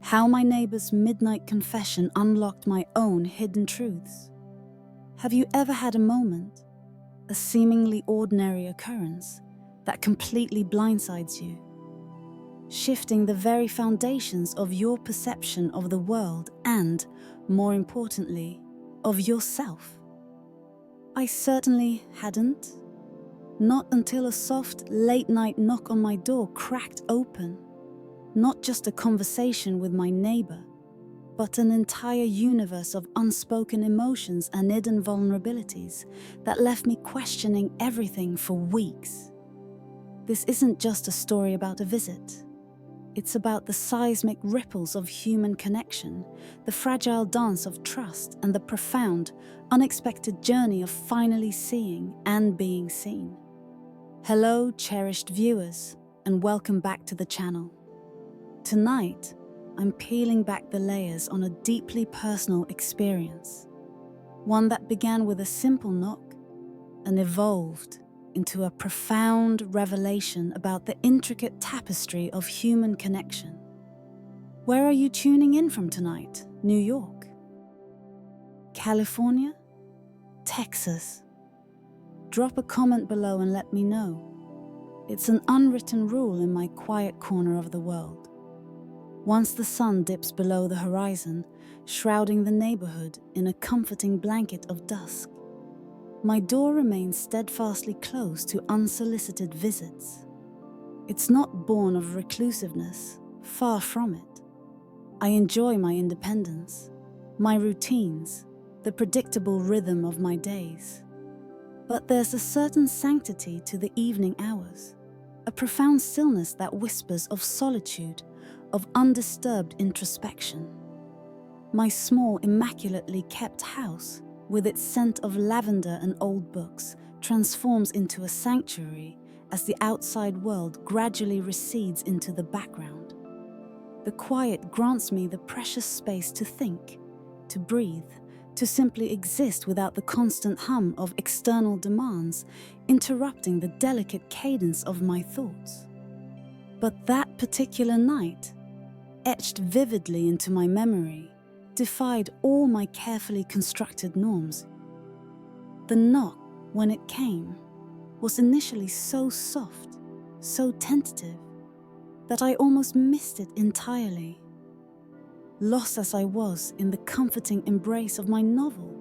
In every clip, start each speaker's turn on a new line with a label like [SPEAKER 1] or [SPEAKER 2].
[SPEAKER 1] How my neighbor's midnight confession unlocked my own hidden truths. Have you ever had a moment, a seemingly ordinary occurrence, that completely blindsides you, shifting the very foundations of your perception of the world and, more importantly, of yourself? I certainly hadn't. Not until a soft, late-night knock on my door cracked open. Not just a conversation with my neighbor, but an entire universe of unspoken emotions and hidden vulnerabilities that left me questioning everything for weeks. This isn't just a story about a visit. It's about the seismic ripples of human connection, the fragile dance of trust, and the profound, unexpected journey of finally seeing and being seen. Hello, cherished viewers, and welcome back to the channel. Tonight, I'm peeling back the layers on a deeply personal experience. One that began with a simple knock and evolved into a profound revelation about the intricate tapestry of human connection. Where are you tuning in from tonight? New York? California? Texas? Drop a comment below and let me know. It's an unwritten rule in my quiet corner of the world. Once the sun dips below the horizon, shrouding the neighborhood in a comforting blanket of dusk, my door remains steadfastly closed to unsolicited visits. It's not born of reclusiveness, far from it. I enjoy my independence, my routines, the predictable rhythm of my days. But there's a certain sanctity to the evening hours, a profound stillness that whispers of solitude, of undisturbed introspection. My small, immaculately kept house, with its scent of lavender and old books, transforms into a sanctuary as the outside world gradually recedes into the background. The quiet grants me the precious space to think, to breathe, to simply exist without the constant hum of external demands interrupting the delicate cadence of my thoughts. But that particular night, etched vividly into my memory, defied all my carefully constructed norms. The knock, when it came, was initially so soft, so tentative, that I almost missed it entirely. Lost as I was in the comforting embrace of my novel,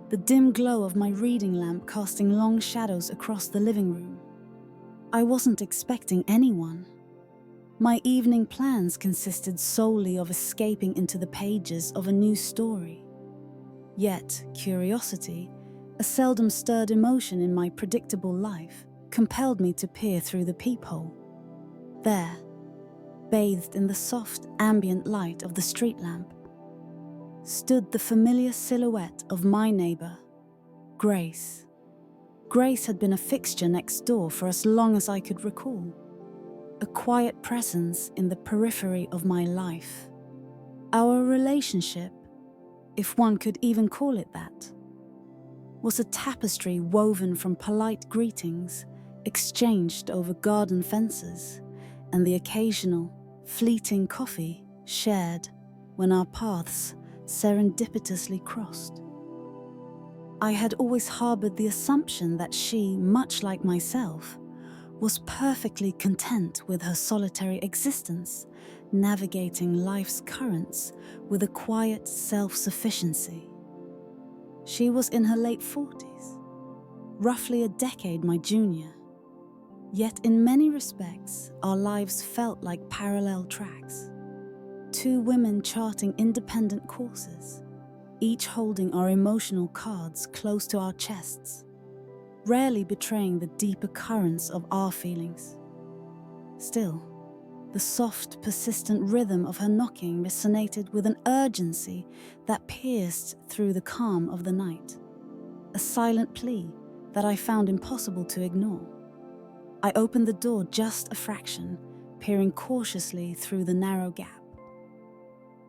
[SPEAKER 1] the dim glow of my reading lamp casting long shadows across the living room. I wasn't expecting anyone. My evening plans consisted solely of escaping into the pages of a new story. Yet, curiosity, a seldom stirred emotion in my predictable life, compelled me to peer through the peephole. There, bathed in the soft, ambient light of the street lamp, stood the familiar silhouette of my neighbor, Grace. Grace had been a fixture next door for as long as I could recall. A quiet presence in the periphery of my life. Our relationship, if one could even call it that, was a tapestry woven from polite greetings exchanged over garden fences and the occasional, fleeting coffee shared when our paths serendipitously crossed. I had always harbored the assumption that she, much like myself, was perfectly content with her solitary existence, navigating life's currents with a quiet self-sufficiency. She was in her late 40s, roughly a decade my junior. Yet in many respects, our lives felt like parallel tracks. Two women charting independent courses, each holding our emotional cards close to our chests, rarely betraying the deeper currents of our feelings. Still, the soft, persistent rhythm of her knocking resonated with an urgency that pierced through the calm of the night, a silent plea that I found impossible to ignore. I opened the door just a fraction, peering cautiously through the narrow gap.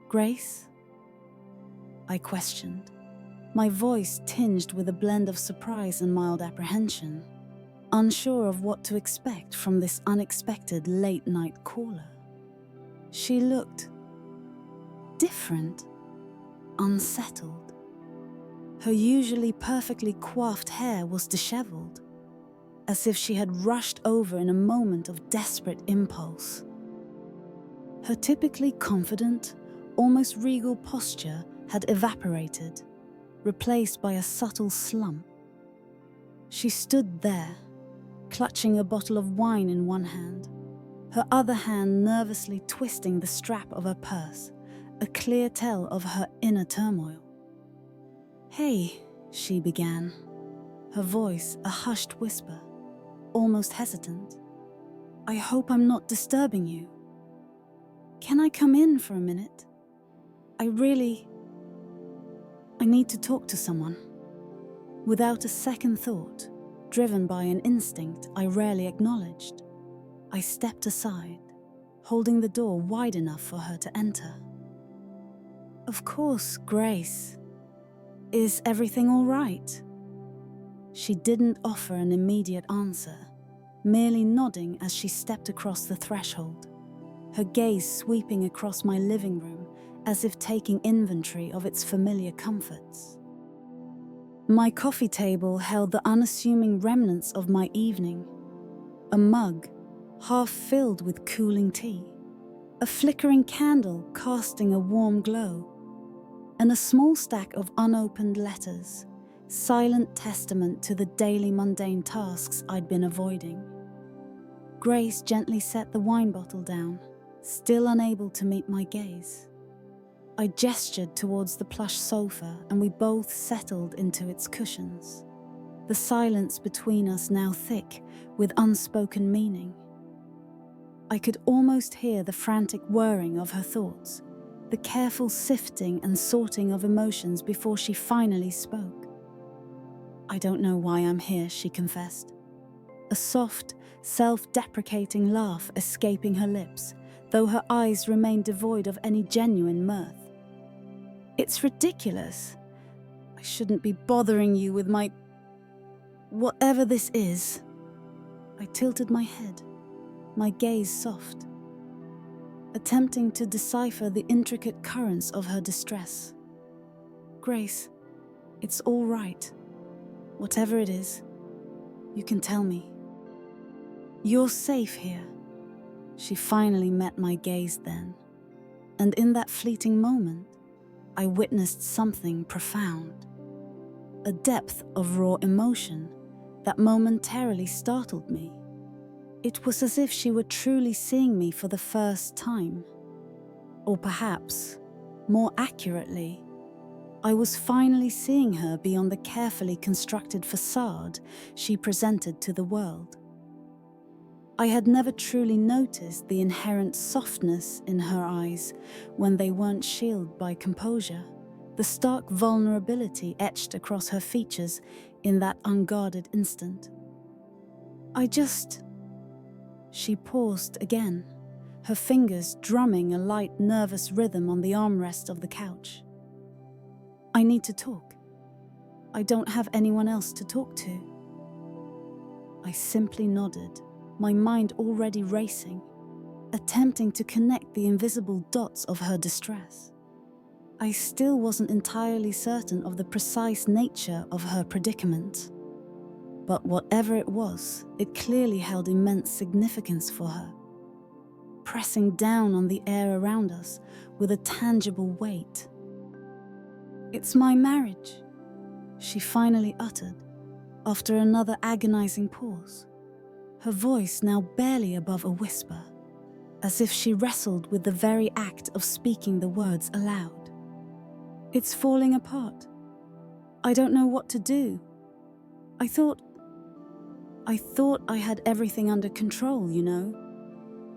[SPEAKER 1] "Grace?" I questioned, my voice tinged with a blend of surprise and mild apprehension, unsure of what to expect from this unexpected late-night caller. She looked different, unsettled. Her usually perfectly coiffed hair was disheveled, as if she had rushed over in a moment of desperate impulse. Her typically confident, almost regal posture had evaporated, replaced by a subtle slump. She stood there, clutching a bottle of wine in one hand, her other hand nervously twisting the strap of her purse, a clear tell of her inner turmoil. "Hey," she began, her voice a hushed whisper, almost hesitant. "I hope I'm not disturbing you. Can I come in for a minute? I need to talk to someone." Without a second thought, driven by an instinct I rarely acknowledged, I stepped aside, holding the door wide enough for her to enter. "Of course, Grace. Is everything all right?" She didn't offer an immediate answer, merely nodding as she stepped across the threshold, her gaze sweeping across my living room as if taking inventory of its familiar comforts. My coffee table held the unassuming remnants of my evening, a mug half filled with cooling tea, a flickering candle casting a warm glow, and a small stack of unopened letters, silent testament to the daily mundane tasks I'd been avoiding. Grace gently set the wine bottle down, still unable to meet my gaze. I gestured towards the plush sofa and we both settled into its cushions, the silence between us now thick with unspoken meaning. I could almost hear the frantic whirring of her thoughts, the careful sifting and sorting of emotions before she finally spoke. "I don't know why I'm here," she confessed, a soft, self-deprecating laugh escaping her lips, though her eyes remained devoid of any genuine mirth. "It's ridiculous. I shouldn't be bothering you with my... whatever this is." I tilted my head, my gaze soft, attempting to decipher the intricate currents of her distress. "Grace, it's all right. Whatever it is, you can tell me. You're safe here." She finally met my gaze then, and in that fleeting moment, I witnessed something profound, a depth of raw emotion that momentarily startled me. It was as if she were truly seeing me for the first time. Or perhaps, more accurately, I was finally seeing her beyond the carefully constructed facade she presented to the world. I had never truly noticed the inherent softness in her eyes when they weren't shielded by composure, the stark vulnerability etched across her features in that unguarded instant. She paused again, her fingers drumming a light, nervous rhythm on the armrest of the couch. "I need to talk. I don't have anyone else to talk to." I simply nodded, my mind already racing, attempting to connect the invisible dots of her distress. I still wasn't entirely certain of the precise nature of her predicament. But whatever it was, it clearly held immense significance for her, pressing down on the air around us with a tangible weight. "It's my marriage," she finally uttered, after another agonizing pause, her voice now barely above a whisper, as if she wrestled with the very act of speaking the words aloud. "It's falling apart. I don't know what to do. I thought I had everything under control, you know.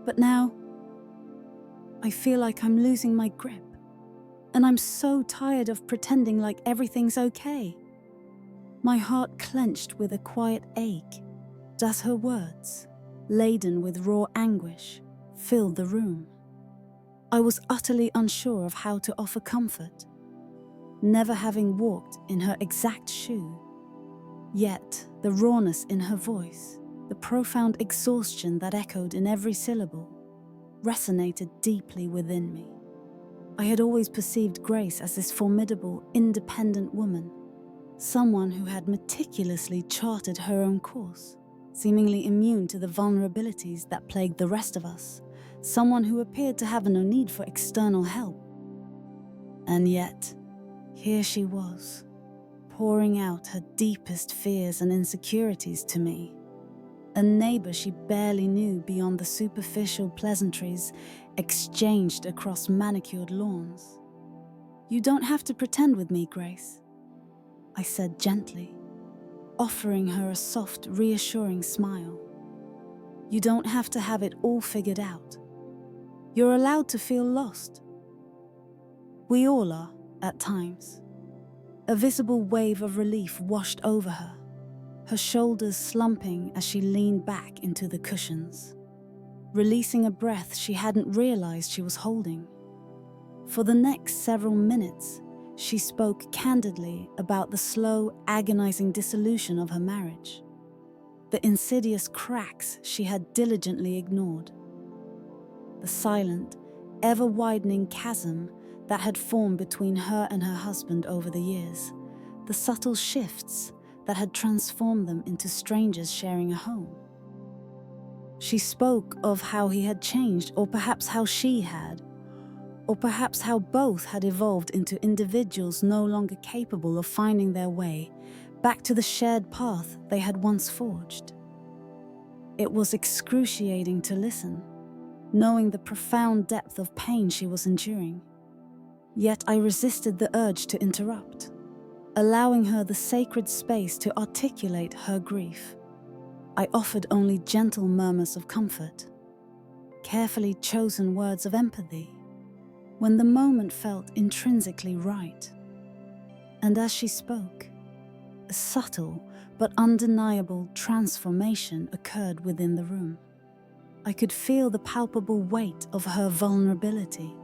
[SPEAKER 1] But now, I feel like I'm losing my grip. And I'm so tired of pretending like everything's okay." My heart clenched with a quiet ache as her words, laden with raw anguish, filled the room. I was utterly unsure of how to offer comfort, never having walked in her exact shoe. Yet, the rawness in her voice, the profound exhaustion that echoed in every syllable, resonated deeply within me. I had always perceived Grace as this formidable, independent woman, someone who had meticulously charted her own course, seemingly immune to the vulnerabilities that plagued the rest of us, someone who appeared to have no need for external help. And yet, here she was, pouring out her deepest fears and insecurities to me, a neighbor she barely knew beyond the superficial pleasantries exchanged across manicured lawns. "You don't have to pretend with me, Grace," I said gently, offering her a soft, reassuring smile. "You don't have to have it all figured out. You're allowed to feel lost. We all are, at times." A visible wave of relief washed over her shoulders slumping as she leaned back into the cushions, releasing a breath she hadn't realized she was holding. For the next several minutes, she spoke candidly about the slow, agonizing dissolution of her marriage, the insidious cracks she had diligently ignored, the silent, ever-widening chasm that had formed between her and her husband over the years, the subtle shifts that had transformed them into strangers sharing a home. She spoke of how he had changed, or perhaps how she had, or perhaps how both had evolved into individuals no longer capable of finding their way back to the shared path they had once forged. It was excruciating to listen, knowing the profound depth of pain she was enduring. Yet I resisted the urge to interrupt, allowing her the sacred space to articulate her grief. I offered only gentle murmurs of comfort, carefully chosen words of empathy, when the moment felt intrinsically right. And as she spoke, a subtle but undeniable transformation occurred within the room. I could feel the palpable weight of her vulnerability,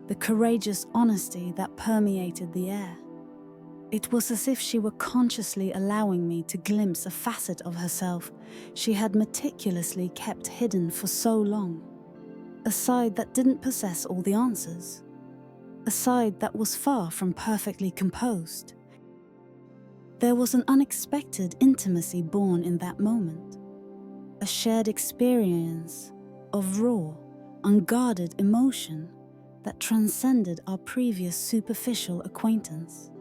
[SPEAKER 1] the courageous honesty that permeated the air. It was as if she were consciously allowing me to glimpse a facet of herself she had meticulously kept hidden for so long, a side that didn't possess all the answers, a side that was far from perfectly composed. There was an unexpected intimacy born in that moment, a shared experience of raw, unguarded emotion that transcended our previous superficial acquaintance.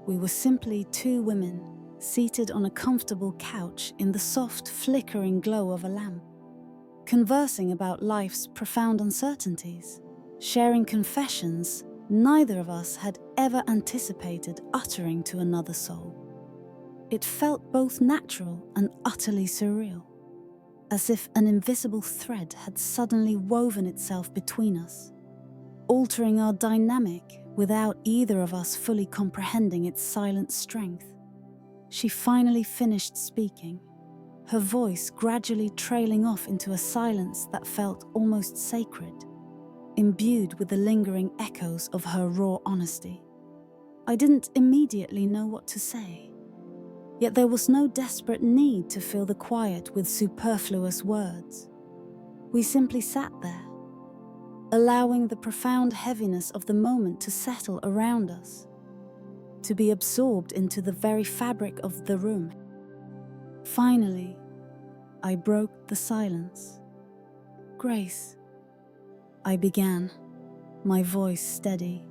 [SPEAKER 1] We were simply two women seated on a comfortable couch in the soft, flickering glow of a lamp, conversing about life's profound uncertainties, sharing confessions neither of us had ever anticipated uttering to another soul. It felt both natural and utterly surreal, as if an invisible thread had suddenly woven itself between us, altering our dynamic without either of us fully comprehending its silent strength. She finally finished speaking, her voice gradually trailing off into a silence that felt almost sacred, imbued with the lingering echoes of her raw honesty. I didn't immediately know what to say, yet there was no desperate need to fill the quiet with superfluous words. We simply sat there, allowing the profound heaviness of the moment to settle around us, to be absorbed into the very fabric of the room. Finally, I broke the silence. "Grace," I began, my voice steady.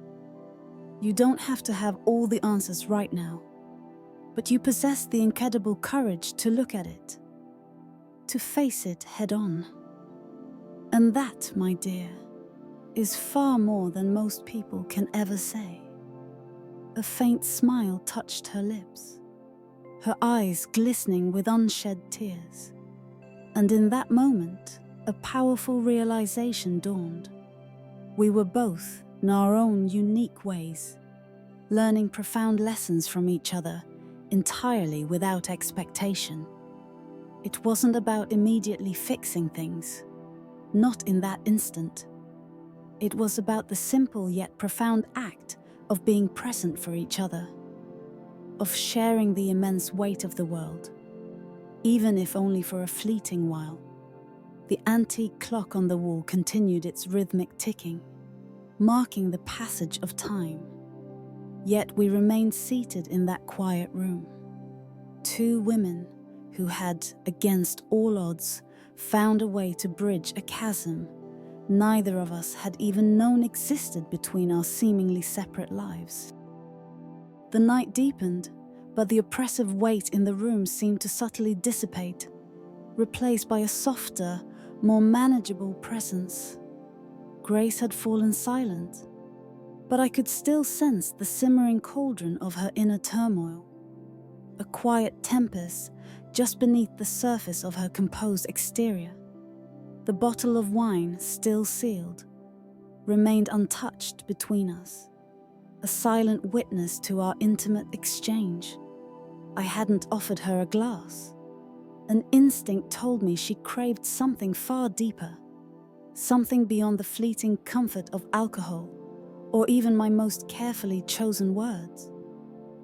[SPEAKER 1] "You don't have to have all the answers right now, but you possess the incredible courage to look at it, to face it head on. And that, my dear, is far more than most people can ever say." A faint smile touched her lips, her eyes glistening with unshed tears. And in that moment, a powerful realization dawned. We were both, in our own unique ways, learning profound lessons from each other, entirely without expectation. It wasn't about immediately fixing things, not in that instant. It was about the simple yet profound act of being present for each other, of sharing the immense weight of the world, even if only for a fleeting while. The antique clock on the wall continued its rhythmic ticking, marking the passage of time. Yet we remained seated in that quiet room. Two women who had, against all odds, found a way to bridge a chasm neither of us had even known existed between our seemingly separate lives. The night deepened, but the oppressive weight in the room seemed to subtly dissipate, replaced by a softer, more manageable presence. Grace had fallen silent, but I could still sense the simmering cauldron of her inner turmoil, a quiet tempest just beneath the surface of her composed exterior. The bottle of wine, still sealed, remained untouched between us, a silent witness to our intimate exchange. I hadn't offered her a glass. An instinct told me she craved something far deeper, something beyond the fleeting comfort of alcohol, or even my most carefully chosen words.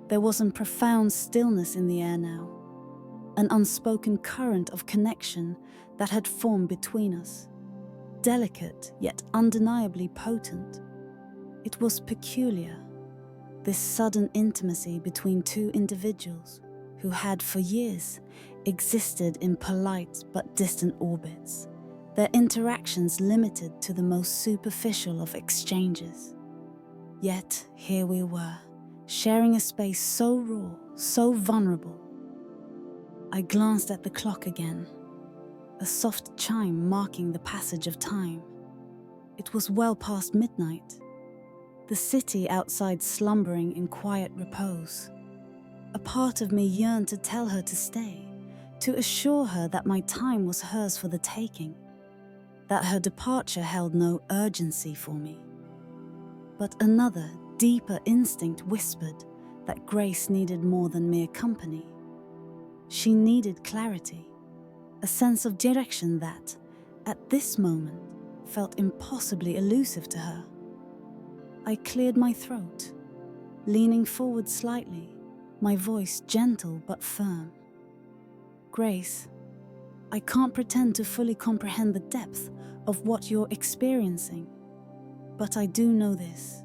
[SPEAKER 1] There was a profound stillness in the air now, an unspoken current of connection that had formed between us, delicate yet undeniably potent. It was peculiar, this sudden intimacy between two individuals who had for years existed in polite but distant orbits, their interactions limited to the most superficial of exchanges. Yet here we were, sharing a space so raw, so vulnerable. I glanced at the clock again, a soft chime marking the passage of time. It was well past midnight, the city outside slumbering in quiet repose. A part of me yearned to tell her to stay, to assure her that my time was hers for the taking, that her departure held no urgency for me. But another, deeper instinct whispered that Grace needed more than mere company. She needed clarity, a sense of direction that, at this moment, felt impossibly elusive to her. I cleared my throat, leaning forward slightly, my voice gentle but firm. Grace, I can't pretend to fully comprehend the depth of what you're experiencing, but I do know this.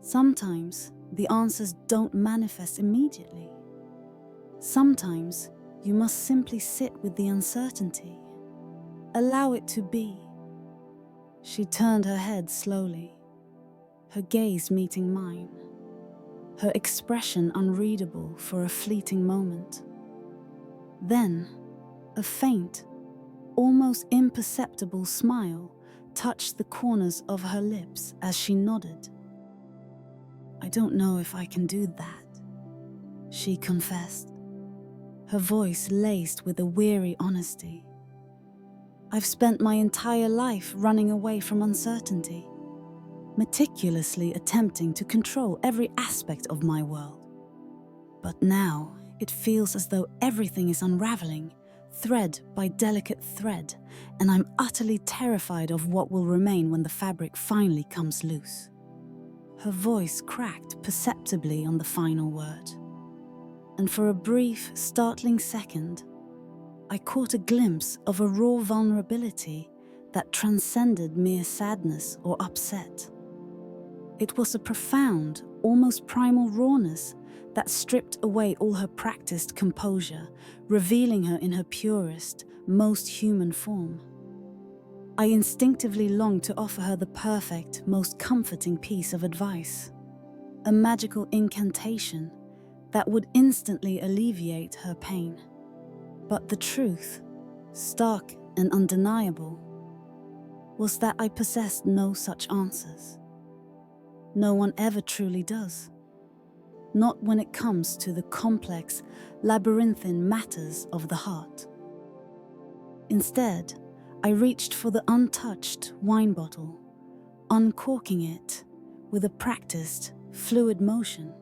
[SPEAKER 1] Sometimes the answers don't manifest immediately. Sometimes you must simply sit with the uncertainty. Allow it to be. She turned her head slowly, her gaze meeting mine, her expression unreadable for a fleeting moment. Then, a faint, almost imperceptible smile touched the corners of her lips as she nodded. I don't know if I can do that, she confessed, her voice laced with a weary honesty. I've spent my entire life running away from uncertainty, meticulously attempting to control every aspect of my world. But now it feels as though everything is unraveling, thread by delicate thread, and I'm utterly terrified of what will remain when the fabric finally comes loose. Her voice cracked perceptibly on the final word, and for a brief, startling second, I caught a glimpse of a raw vulnerability that transcended mere sadness or upset. It was a profound, almost primal rawness that stripped away all her practiced composure, revealing her in her purest, most human form. I instinctively longed to offer her the perfect, most comforting piece of advice, a magical incantation that would instantly alleviate her pain. But the truth, stark and undeniable, was that I possessed no such answers. No one ever truly does. Not when it comes to the complex, labyrinthine matters of the heart. Instead, I reached for the untouched wine bottle, uncorking it with a practiced, fluid motion.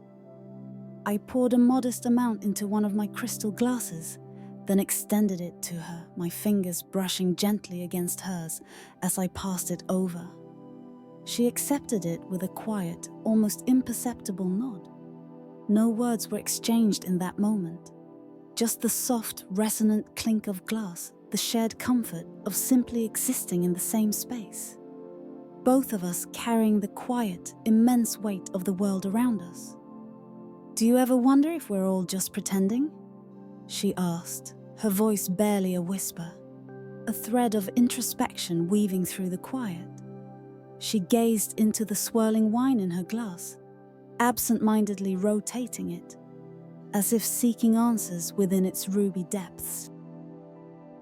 [SPEAKER 1] I poured a modest amount into one of my crystal glasses, then extended it to her, my fingers brushing gently against hers as I passed it over. She accepted it with a quiet, almost imperceptible nod. No words were exchanged in that moment, just the soft, resonant clink of glass, the shared comfort of simply existing in the same space. both of us carrying the quiet, immense weight of the world around us. "Do you ever wonder if we're all just pretending?" she asked, her voice barely a whisper, a thread of introspection weaving through the quiet. She gazed into the swirling wine in her glass, absent-mindedly rotating it, as if seeking answers within its ruby depths.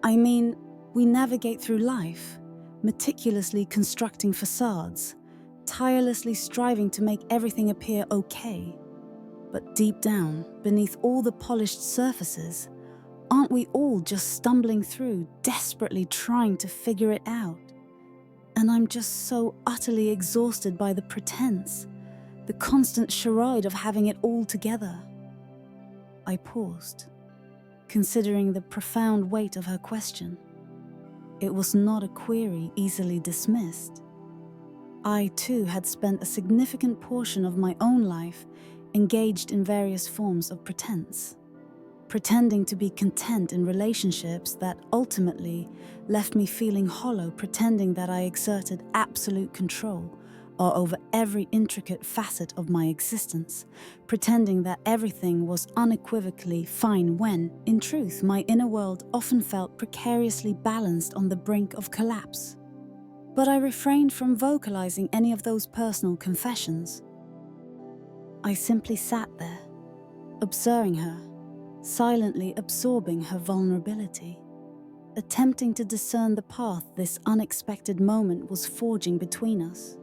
[SPEAKER 1] "I mean, we navigate through life, meticulously constructing facades, tirelessly striving to make everything appear okay. But deep down, beneath all the polished surfaces, aren't we all just stumbling through, desperately trying to figure it out? And I'm just so utterly exhausted by the pretense, the constant charade of having it all together." I paused, considering the profound weight of her question. It was not a query easily dismissed. I, too, had spent a significant portion of my own life engaged in various forms of pretense, pretending to be content in relationships that ultimately left me feeling hollow, pretending that I exerted absolute control over every intricate facet of my existence, pretending that everything was unequivocally fine when, in truth, my inner world often felt precariously balanced on the brink of collapse. But I refrained from vocalizing any of those personal confessions. I simply sat there, observing her, silently absorbing her vulnerability, attempting to discern the path this unexpected moment was forging between us.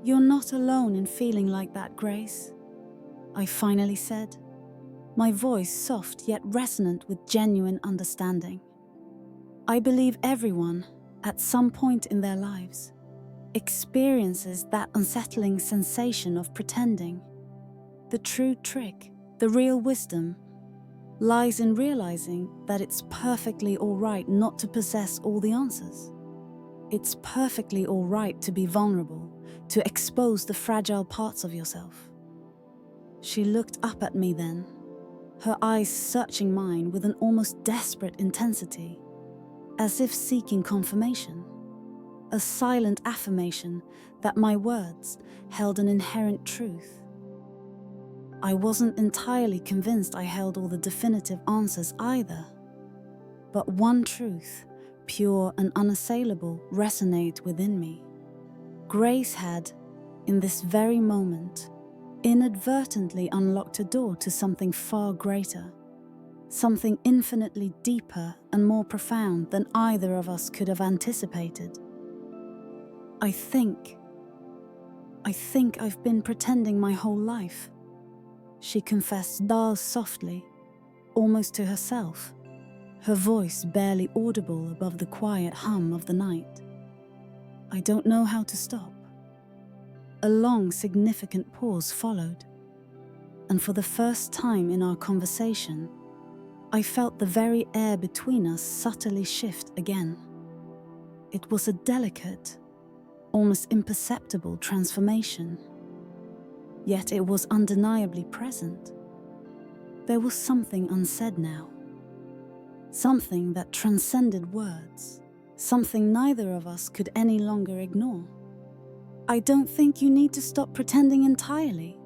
[SPEAKER 1] "You're not alone in feeling like that, Grace," I finally said, my voice soft yet resonant with genuine understanding. "I believe everyone, at some point in their lives, experiences that unsettling sensation of pretending. The true trick, the real wisdom, lies in realizing that it's perfectly all right not to possess all the answers. It's perfectly all right to be vulnerable, to expose the fragile parts of yourself." She looked up at me then, her eyes searching mine with an almost desperate intensity, as if seeking confirmation, a silent affirmation that my words held an inherent truth. I wasn't entirely convinced I held all the definitive answers either, but one truth, pure and unassailable, resonated within me. Grace had, in this very moment, inadvertently unlocked a door to something far greater, something infinitely deeper and more profound than either of us could have anticipated. I think I've been pretending my whole life," she confessed softly, almost to herself, her voice barely audible above the quiet hum of the night. "I don't know how to stop." A long, significant pause followed, and for the first time in our conversation, I felt the very air between us subtly shift again. It was a delicate, almost imperceptible transformation, yet it was undeniably present. There was something unsaid now, something that transcended words, something neither of us could any longer ignore. "I don't think you need to stop pretending entirely,"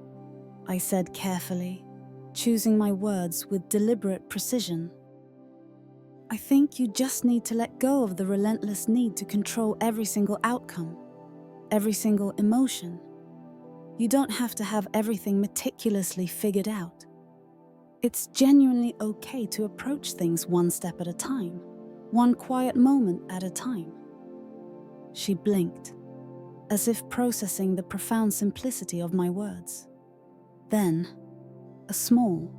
[SPEAKER 1] I said carefully, choosing my words with deliberate precision. "I think you just need to let go of the relentless need to control every single outcome, every single emotion. You don't have to have everything meticulously figured out. It's genuinely okay to approach things one step at a time, one quiet moment at a time." She blinked, as if processing the profound simplicity of my words. Then, a small,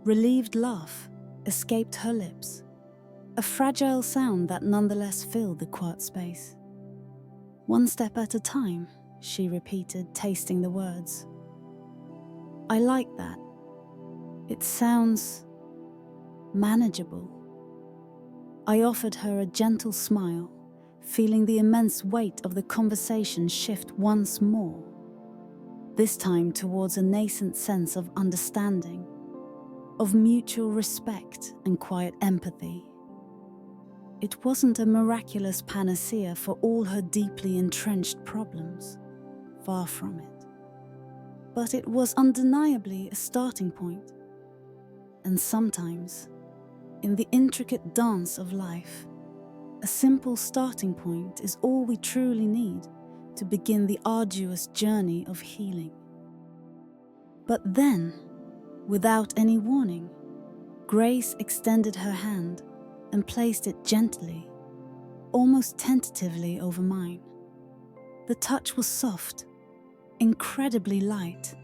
[SPEAKER 1] relieved laugh escaped her lips, a fragile sound that nonetheless filled the quiet space. "One step at a time," she repeated, tasting the words. "I like that. It sounds manageable." I offered her a gentle smile, feeling the immense weight of the conversation shift once more, this time towards a nascent sense of understanding, of mutual respect and quiet empathy. It wasn't a miraculous panacea for all her deeply entrenched problems. Far from it. But it was undeniably a starting point. And sometimes, in the intricate dance of life, a simple starting point is all we truly need to begin the arduous journey of healing. But then, without any warning, Grace extended her hand and placed it gently, almost tentatively over mine. The touch was soft, incredibly light,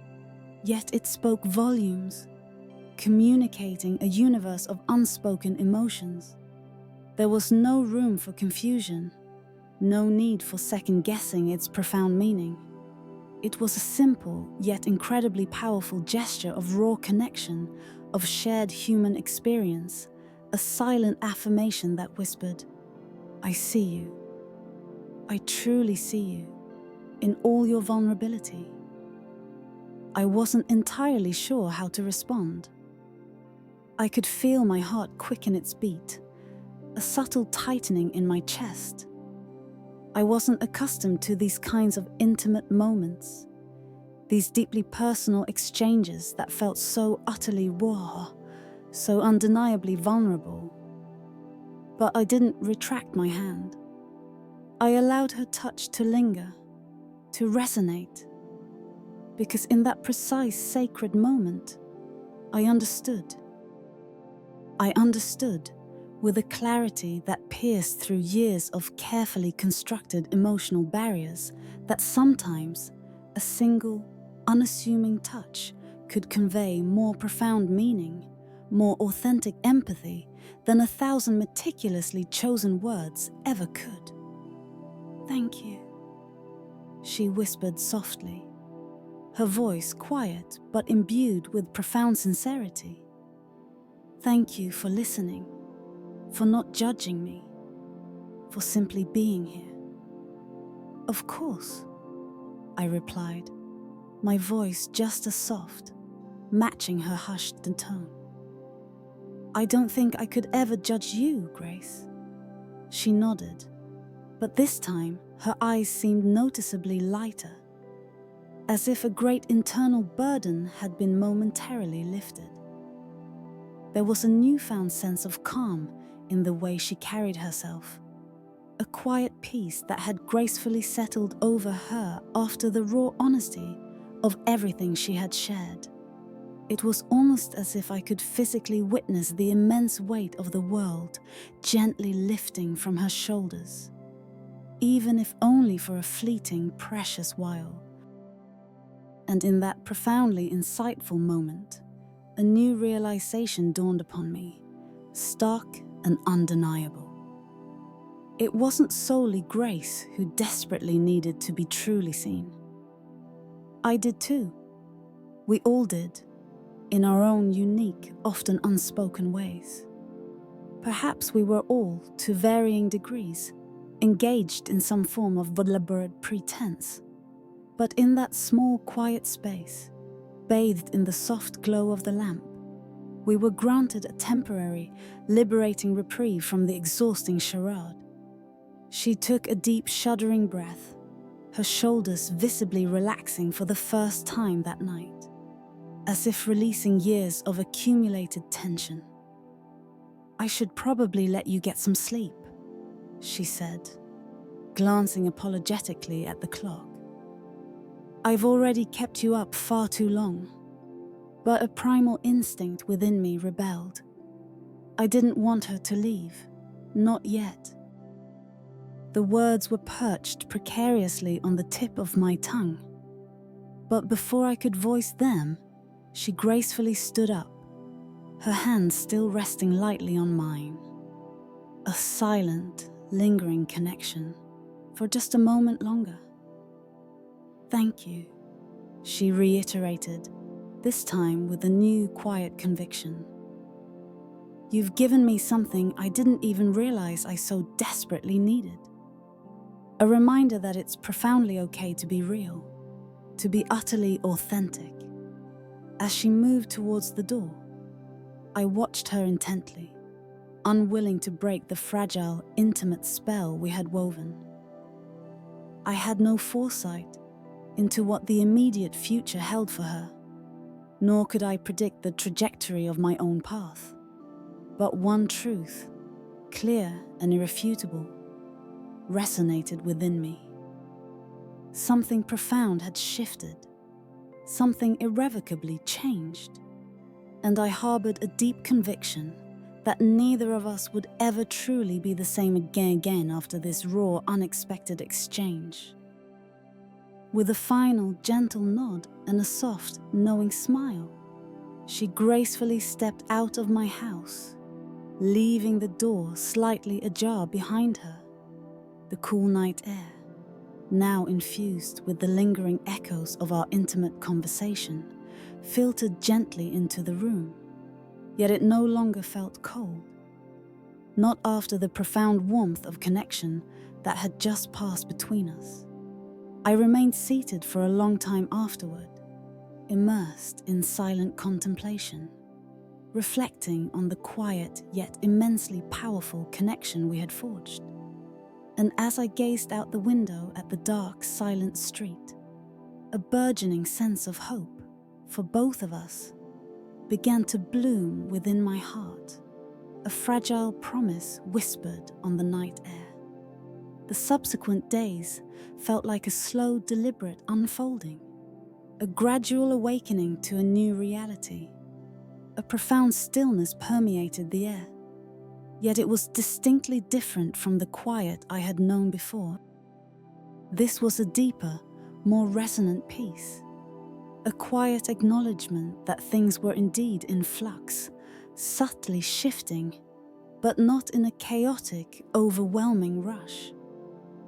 [SPEAKER 1] yet it spoke volumes, communicating a universe of unspoken emotions. There was no room for confusion, no need for second-guessing its profound meaning. It was a simple, yet incredibly powerful gesture of raw connection, of shared human experience, a silent affirmation that whispered, "I see you. I truly see you, in all your vulnerability." I wasn't entirely sure how to respond. I could feel my heart quicken its beat, a subtle tightening in my chest. I wasn't accustomed to these kinds of intimate moments, these deeply personal exchanges that felt so utterly raw, so undeniably vulnerable. But I didn't retract my hand. I allowed her touch to linger, to resonate, because in that precise sacred moment, I understood. I understood with a clarity that pierced through years of carefully constructed emotional barriers that sometimes a single, unassuming touch could convey more profound meaning, more authentic empathy than 1,000 meticulously chosen words ever could. "Thank you," she whispered softly, her voice quiet but imbued with profound sincerity. "Thank you for listening, for not judging me, for simply being here." "Of course," I replied, my voice just as soft, matching her hushed tone. "I don't think I could ever judge you, Grace." She nodded, but this time her eyes seemed noticeably lighter, as if a great internal burden had been momentarily lifted. There was a newfound sense of calm in the way she carried herself, a quiet peace that had gracefully settled over her after the raw honesty of everything she had shared. It was almost as if I could physically witness the immense weight of the world gently lifting from her shoulders, even if only for a fleeting, precious while. And in that profoundly insightful moment, a new realization dawned upon me, stark and undeniable. It wasn't solely Grace who desperately needed to be truly seen. I did too. We all did, in our own unique, often unspoken ways. Perhaps we were all, to varying degrees, engaged in some form of deliberate pretense. But in that small, quiet space, bathed in the soft glow of the lamp, we were granted a temporary, liberating reprieve from the exhausting charade. She took a deep, shuddering breath, her shoulders visibly relaxing for the first time that night, as if releasing years of accumulated tension. "I should probably let you get some sleep," she said, glancing apologetically at the clock. "I've already kept you up far too long." But a primal instinct within me rebelled. I didn't want her to leave, not yet. The words were perched precariously on the tip of my tongue. But before I could voice them, she gracefully stood up, her hand still resting lightly on mine. A silent, lingering connection for just a moment longer. "Thank you," she reiterated, this time with a new, quiet conviction. "You've given me something I didn't even realize I so desperately needed. A reminder that it's profoundly okay to be real, to be utterly authentic." As she moved towards the door, I watched her intently, unwilling to break the fragile, intimate spell we had woven. I had no foresight into what the immediate future held for her, nor could I predict the trajectory of my own path. But one truth, clear and irrefutable, resonated within me. Something profound had shifted, something irrevocably changed, and I harbored a deep conviction that neither of us would ever truly be the same again after this raw, unexpected exchange. With a final, gentle nod and a soft, knowing smile, she gracefully stepped out of my house, leaving the door slightly ajar behind her. The cool night air, now infused with the lingering echoes of our intimate conversation, filtered gently into the room. Yet it no longer felt cold, not after the profound warmth of connection that had just passed between us. I remained seated for a long time afterward, immersed in silent contemplation, reflecting on the quiet yet immensely powerful connection we had forged. And as I gazed out the window at the dark, silent street, a burgeoning sense of hope for both of us began to bloom within my heart, a fragile promise whispered on the night air. The subsequent days felt like a slow, deliberate unfolding, a gradual awakening to a new reality. A profound stillness permeated the air, yet it was distinctly different from the quiet I had known before. This was a deeper, more resonant peace, a quiet acknowledgement that things were indeed in flux, subtly shifting, but not in a chaotic, overwhelming rush.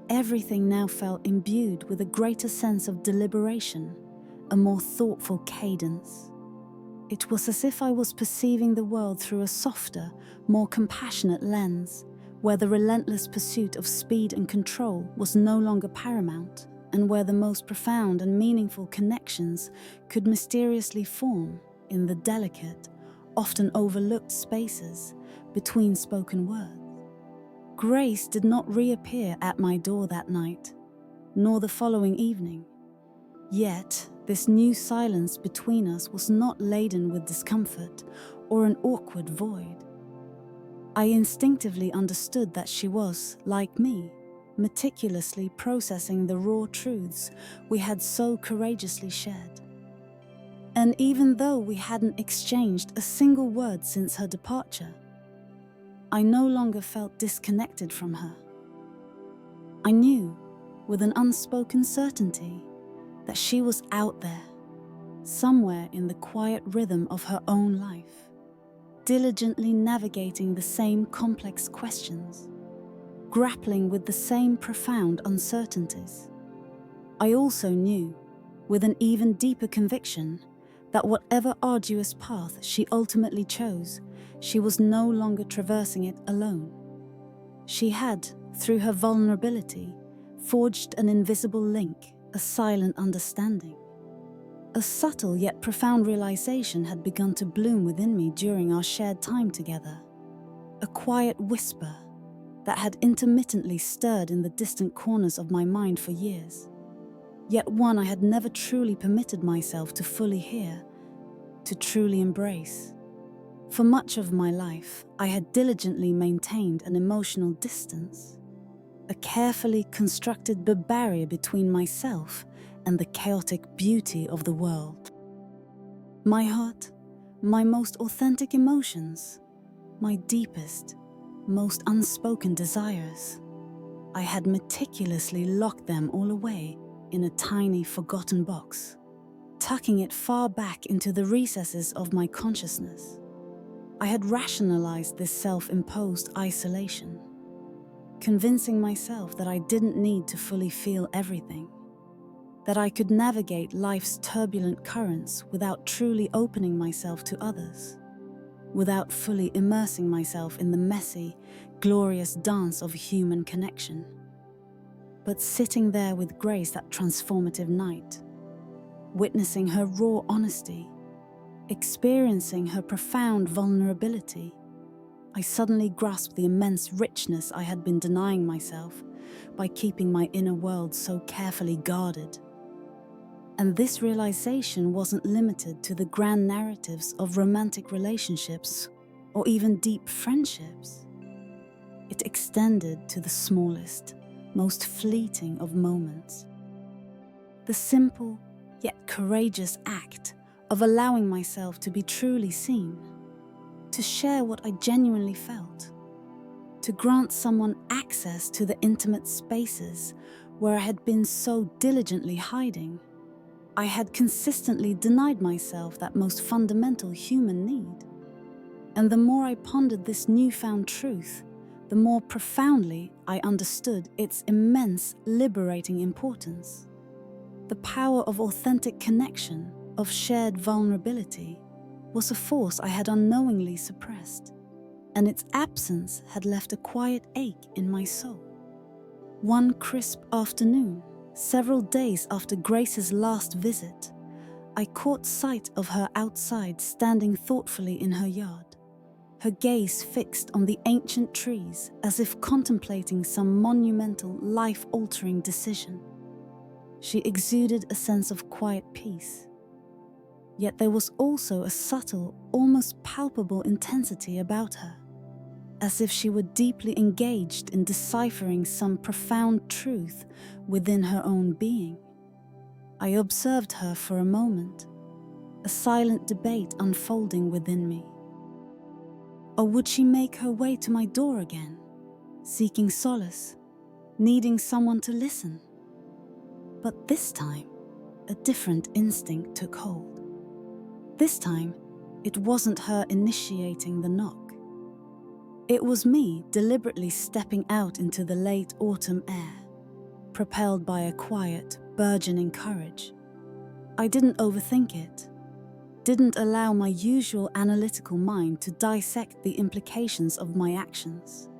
[SPEAKER 1] Everything now felt imbued with a greater sense of deliberation, a more thoughtful cadence. It was as if I was perceiving the world through a softer, more compassionate lens, where the relentless pursuit of speed and control was no longer paramount, and where the most profound and meaningful connections could mysteriously form in the delicate, often overlooked spaces between spoken words. Grace did not reappear at my door that night, nor the following evening. Yet, this new silence between us was not laden with discomfort or an awkward void. I instinctively understood that she was, like me, meticulously processing the raw truths we had so courageously shared. And even though we hadn't exchanged a single word since her departure, I no longer felt disconnected from her. I knew, with an unspoken certainty, that she was out there, somewhere in the quiet rhythm of her own life, diligently navigating the same complex questions, grappling with the same profound uncertainties. I also knew, with an even deeper conviction, that whatever arduous path she ultimately chose, she was no longer traversing it alone. She had, through her vulnerability, forged an invisible link, a silent understanding. A subtle yet profound realization had begun to bloom within me during our shared time together, a quiet whisper that had intermittently stirred in the distant corners of my mind for years, yet one I had never truly permitted myself to fully hear, to truly embrace. For much of my life, I had diligently maintained an emotional distance, a carefully constructed barrier between myself and the chaotic beauty of the world. My heart, my most authentic emotions, my deepest, most unspoken desires, I had meticulously locked them all away in a tiny, forgotten box, tucking it far back into the recesses of my consciousness. I had rationalized this self-imposed isolation, convincing myself that I didn't need to fully feel everything, that I could navigate life's turbulent currents without truly opening myself to others, without fully immersing myself in the messy, glorious dance of human connection. But sitting there with Grace that transformative night, witnessing her raw honesty, experiencing her profound vulnerability, I suddenly grasped the immense richness I had been denying myself by keeping my inner world so carefully guarded. And this realization wasn't limited to the grand narratives of romantic relationships or even deep friendships. It extended to the smallest, most fleeting of moments. The simple yet courageous act of allowing myself to be truly seen, to share what I genuinely felt, to grant someone access to the intimate spaces where I had been so diligently hiding. I had consistently denied myself that most fundamental human need. And the more I pondered this newfound truth, the more profoundly I understood its immense liberating importance. The power of authentic connection, of shared vulnerability, was a force I had unknowingly suppressed, and its absence had left a quiet ache in my soul. One crisp afternoon, several days after Grace's last visit, I caught sight of her outside standing thoughtfully in her yard, her gaze fixed on the ancient trees as if contemplating some monumental, life-altering decision. She exuded a sense of quiet peace. Yet there was also a subtle, almost palpable intensity about her, as if she were deeply engaged in deciphering some profound truth within her own being. I observed her for a moment, a silent debate unfolding within me. Or would she make her way to my door again, seeking solace, needing someone to listen? But this time, a different instinct took hold. This time, it wasn't her initiating the knock. It was me deliberately stepping out into the late autumn air, propelled by a quiet, burgeoning courage. I didn't overthink it, didn't allow my usual analytical mind to dissect the implications of my actions.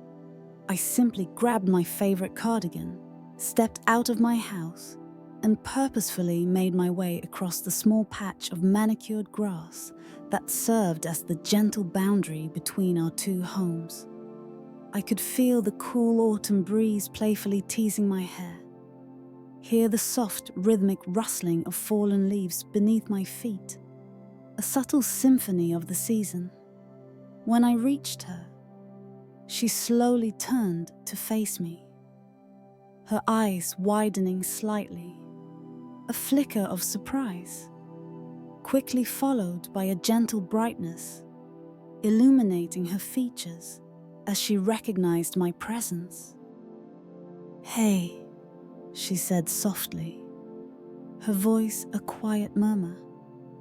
[SPEAKER 1] I simply grabbed my favorite cardigan, stepped out of my house, and purposefully made my way across the small patch of manicured grass that served as the gentle boundary between our two homes. I could feel the cool autumn breeze playfully teasing my hair, hear the soft, rhythmic rustling of fallen leaves beneath my feet, a subtle symphony of the season. When I reached her, she slowly turned to face me, her eyes widening slightly, a flicker of surprise, quickly followed by a gentle brightness, illuminating her features as she recognized my presence. "Hey," she said softly, her voice a quiet murmur,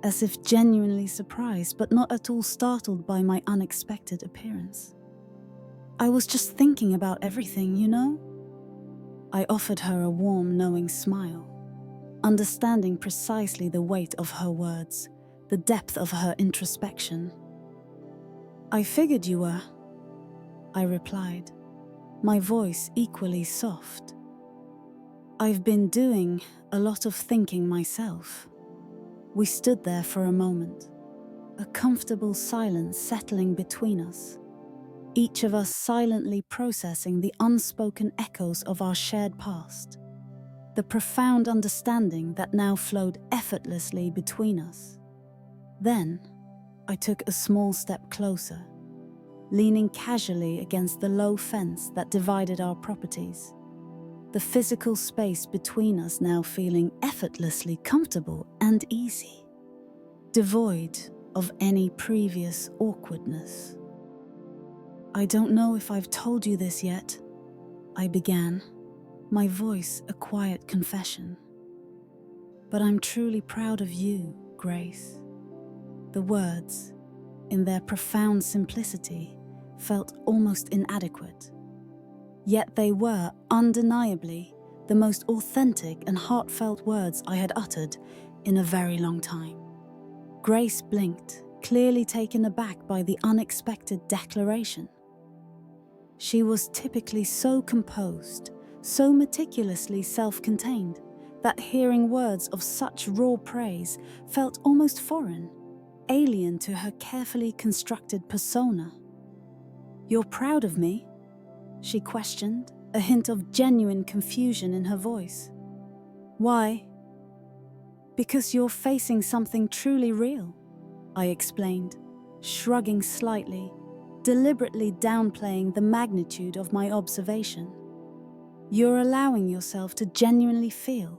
[SPEAKER 1] as if genuinely surprised but not at all startled by my unexpected appearance. "I was just thinking about everything, you know?" I offered her a warm, knowing smile, understanding precisely the weight of her words, the depth of her introspection. "I figured you were," I replied, my voice equally soft. "I've been doing a lot of thinking myself." We stood there for a moment, a comfortable silence settling between us, each of us silently processing the unspoken echoes of our shared past, the profound understanding that now flowed effortlessly between us. Then, I took a small step closer, leaning casually against the low fence that divided our properties, the physical space between us now feeling effortlessly comfortable and easy, devoid of any previous awkwardness. "I don't know if I've told you this yet," I began, my voice a quiet confession. "But I'm truly proud of you, Grace." The words, in their profound simplicity, felt almost inadequate. Yet they were, undeniably, the most authentic and heartfelt words I had uttered in a very long time. Grace blinked, clearly taken aback by the unexpected declaration. She was typically so composed, so meticulously self-contained, that hearing words of such raw praise felt almost foreign, alien to her carefully constructed persona. "You're proud of me?" she questioned, a hint of genuine confusion in her voice. "Why?" "Because you're facing something truly real," I explained, shrugging slightly, deliberately downplaying the magnitude of my observation. "You're allowing yourself to genuinely feel,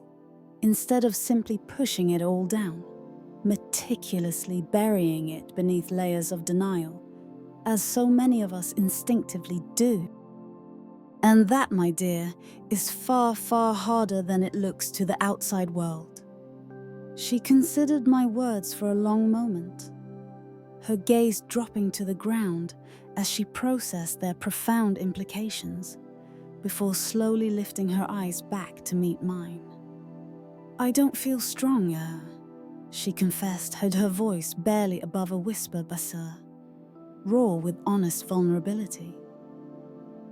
[SPEAKER 1] instead of simply pushing it all down, meticulously burying it beneath layers of denial, as so many of us instinctively do. And that, my dear, is far, far harder than it looks to the outside world." She considered my words for a long moment, her gaze dropping to the ground as she processed their profound implications, before slowly lifting her eyes back to meet mine. "I don't feel strong, she confessed, her voice barely above a whisper basse, raw with honest vulnerability.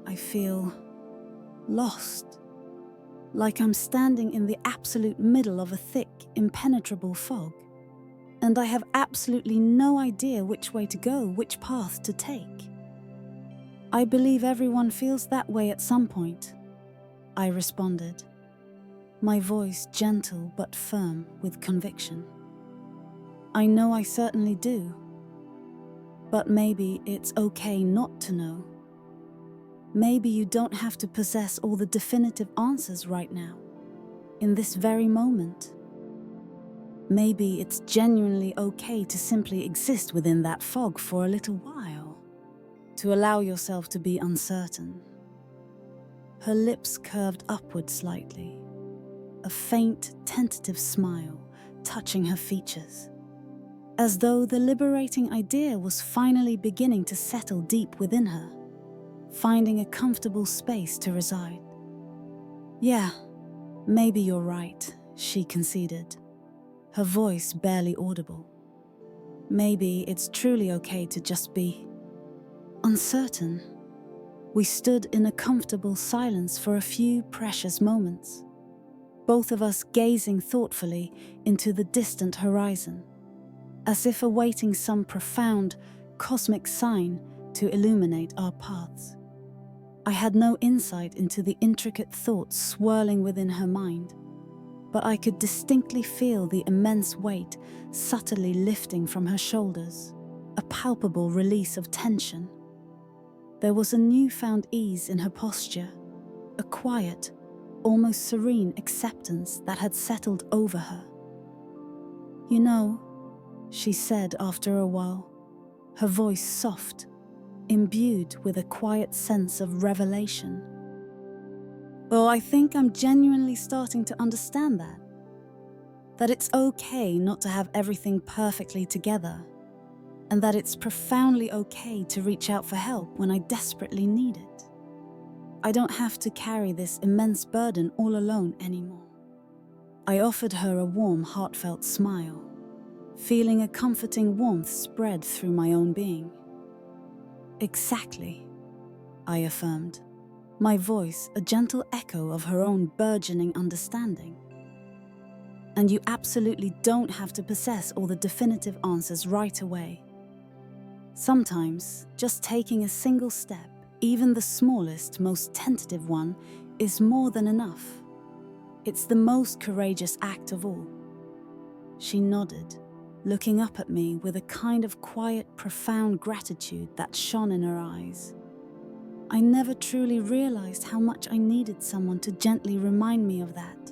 [SPEAKER 1] "I feel lost, like I'm standing in the absolute middle of a thick, impenetrable fog, and I have absolutely no idea which way to go, which path to take." "I believe everyone feels that way at some point," I responded, my voice gentle but firm with conviction. "I know I certainly do. But maybe it's okay not to know. Maybe you don't have to possess all the definitive answers right now, in this very moment. Maybe it's genuinely okay to simply exist within that fog for a little while, to allow yourself to be uncertain." Her lips curved upward slightly, a faint, tentative smile touching her features, as though the liberating idea was finally beginning to settle deep within her, finding a comfortable space to reside. "Yeah, maybe you're right," she conceded, her voice barely audible. "Maybe it's truly okay to just be uncertain." We stood in a comfortable silence for a few precious moments, both of us gazing thoughtfully into the distant horizon, as if awaiting some profound, cosmic sign to illuminate our paths. I had no insight into the intricate thoughts swirling within her mind, but I could distinctly feel the immense weight subtly lifting from her shoulders, a palpable release of tension. There was a newfound ease in her posture, a quiet, almost serene acceptance that had settled over her. "You know," she said after a while, her voice soft, imbued with a quiet sense of revelation. "Well, I think I'm genuinely starting to understand that it's okay not to have everything perfectly together, and that it's profoundly okay to reach out for help when I desperately need it. I don't have to carry this immense burden all alone anymore." I offered her a warm, heartfelt smile, feeling a comforting warmth spread through my own being. "Exactly," I affirmed, my voice a gentle echo of her own burgeoning understanding. "And you absolutely don't have to possess all the definitive answers right away. Sometimes, just taking a single step, even the smallest, most tentative one, is more than enough. It's the most courageous act of all." She nodded, looking up at me with a kind of quiet, profound gratitude that shone in her eyes. I never truly realized how much I needed someone to gently remind me of that,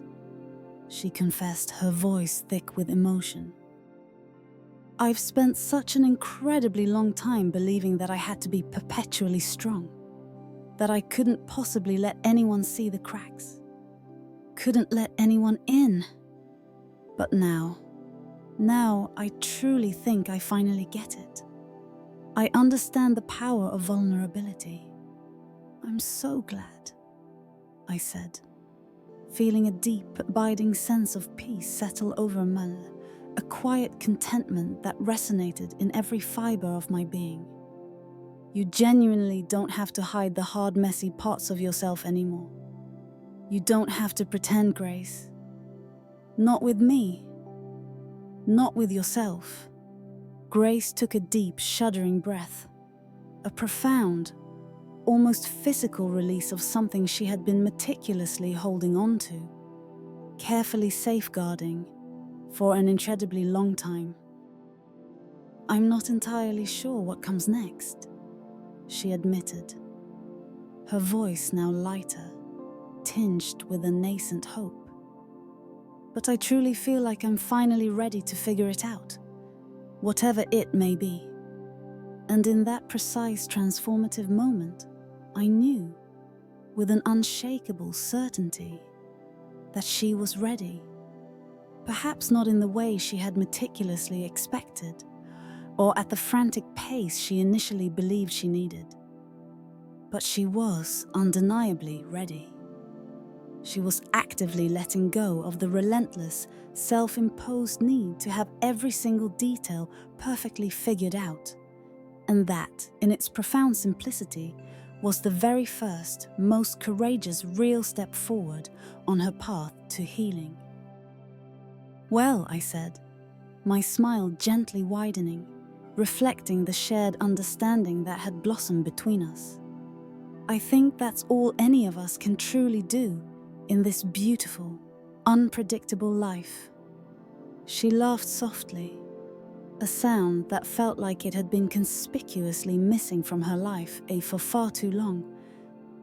[SPEAKER 1] she confessed, her voice thick with emotion. "I've spent such an incredibly long time believing that I had to be perpetually strong, that I couldn't possibly let anyone see the cracks, couldn't let anyone in. But now I truly think I finally get it. I understand the power of vulnerability. I'm so glad," I said, feeling a deep, abiding sense of peace settle over me, a quiet contentment that resonated in every fiber of my being. "You genuinely don't have to hide the hard, messy parts of yourself anymore. You don't have to pretend, Grace. Not with me. Not with yourself." Grace took a deep, shuddering breath, a profound, almost physical release of something she had been meticulously holding on to, carefully safeguarding for an incredibly long time. "I'm not entirely sure what comes next," she admitted, her voice now lighter, tinged with a nascent hope. "But I truly feel like I'm finally ready to figure it out, whatever it may be." And in that precise transformative moment, I knew, with an unshakable certainty, that she was ready. Perhaps not in the way she had meticulously expected, or at the frantic pace she initially believed she needed. But she was undeniably ready. She was actively letting go of the relentless, self-imposed need to have every single detail perfectly figured out. And that, in its profound simplicity, was the very first, most courageous real step forward on her path to healing. "Well," I said, my smile gently widening, reflecting the shared understanding that had blossomed between us. "I think that's all any of us can truly do in this beautiful, unpredictable life." She laughed softly, a sound that felt like it had been conspicuously missing from her life for far too long,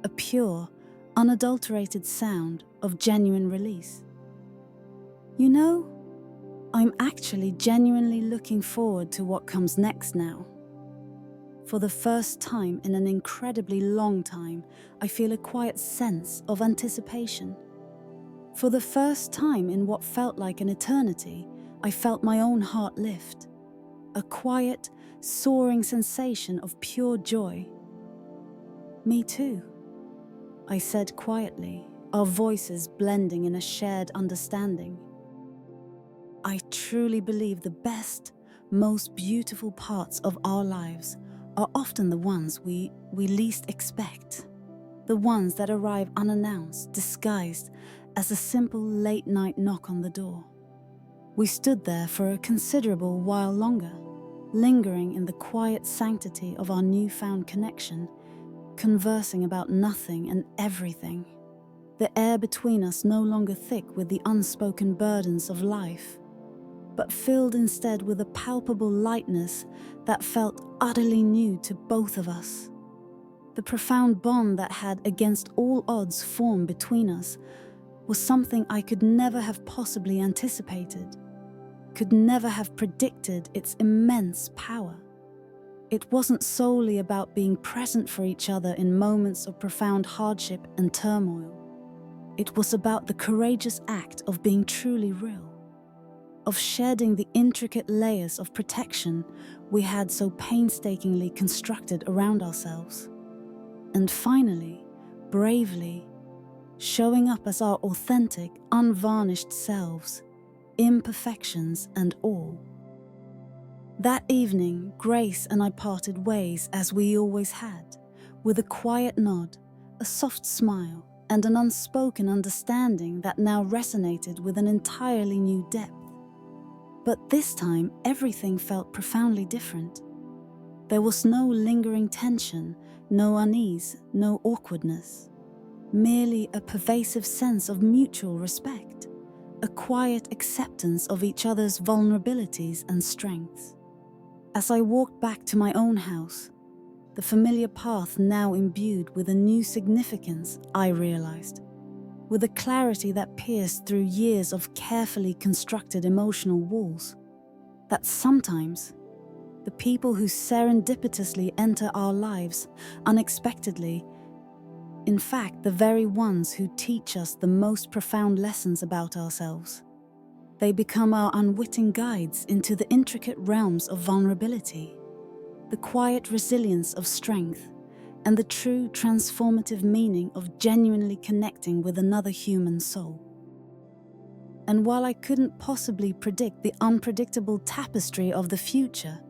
[SPEAKER 1] a pure, unadulterated sound of genuine release. "You know, I'm actually genuinely looking forward to what comes next now. For the first time in an incredibly long time, I feel a quiet sense of anticipation. For the first time in what felt like an eternity, I felt my own heart lift. A quiet, soaring sensation of pure joy." "Me too," I said quietly, our voices blending in a shared understanding. "I truly believe the best, most beautiful parts of our lives are often the ones we least expect. The ones that arrive unannounced, disguised as a simple late-night knock on the door." We stood there for a considerable while longer, lingering in the quiet sanctity of our newfound connection, conversing about nothing and everything. The air between us no longer thick with the unspoken burdens of life, but filled instead with a palpable lightness that felt utterly new to both of us. The profound bond that had, against all odds, formed between us was something I could never have possibly anticipated, could never have predicted its immense power. It wasn't solely about being present for each other in moments of profound hardship and turmoil. It was about the courageous act of being truly real, of shedding the intricate layers of protection we had so painstakingly constructed around ourselves, and finally, bravely, showing up as our authentic, unvarnished selves, imperfections and all. That evening, Grace and I parted ways as we always had, with a quiet nod, a soft smile, and an unspoken understanding that now resonated with an entirely new depth. But this time, everything felt profoundly different. There was no lingering tension, no unease, no awkwardness. Merely a pervasive sense of mutual respect, a quiet acceptance of each other's vulnerabilities and strengths. As I walked back to my own house, the familiar path now imbued with a new significance, I realized, with a clarity that pierced through years of carefully constructed emotional walls, that sometimes the people who serendipitously enter our lives unexpectedly, in fact, the very ones who teach us the most profound lessons about ourselves. They become our unwitting guides into the intricate realms of vulnerability, the quiet resilience of strength, and the true transformative meaning of genuinely connecting with another human soul. And while I couldn't possibly predict the unpredictable tapestry of the future,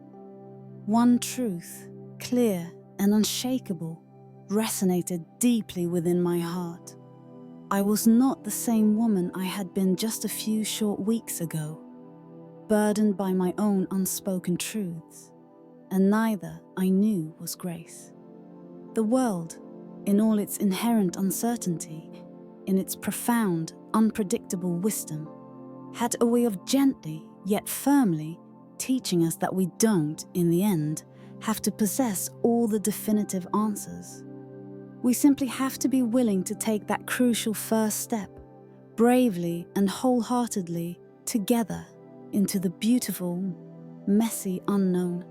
[SPEAKER 1] one truth, clear and unshakable, resonated deeply within my heart. I was not the same woman I had been just a few short weeks ago, burdened by my own unspoken truths, and neither, I knew, was Grace. The world, in all its inherent uncertainty, in its profound, unpredictable wisdom, had a way of gently, yet firmly, teaching us that we don't, in the end, have to possess all the definitive answers. We simply have to be willing to take that crucial first step, bravely and wholeheartedly, together, into the beautiful, messy unknown.